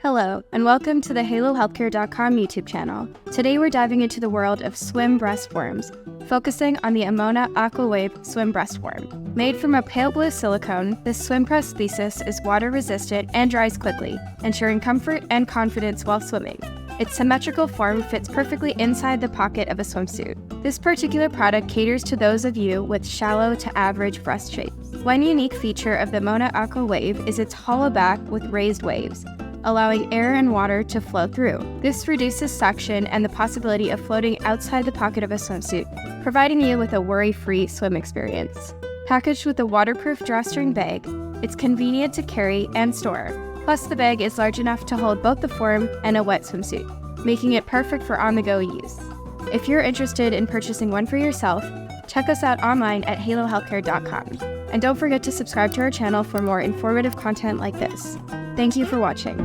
Hello, and welcome to the HaloHealthcare.com YouTube channel. Today we're diving into the world of swim breast forms, focusing on the Amoena Aqua Wave swim breast form. Made from a pale blue silicone, this swim prosthesis is water resistant and dries quickly, ensuring comfort and confidence while swimming. Its symmetrical form fits perfectly inside the pocket of a swimsuit. This particular product caters to those of you with shallow to average breast shapes. One unique feature of the Amoena Aqua Wave is its hollow back with raised waves, allowing air and water to flow through. This reduces suction and the possibility of floating outside the pocket of a swimsuit, providing you with a worry-free swim experience. Packaged with a waterproof drawstring bag, it's convenient to carry and store. Plus, the bag is large enough to hold both the form and a wet swimsuit, making it perfect for on-the-go use. If you're interested in purchasing one for yourself, check us out online at halohealthcare.com. And don't forget to subscribe to our channel for more informative content like this. Thank you for watching.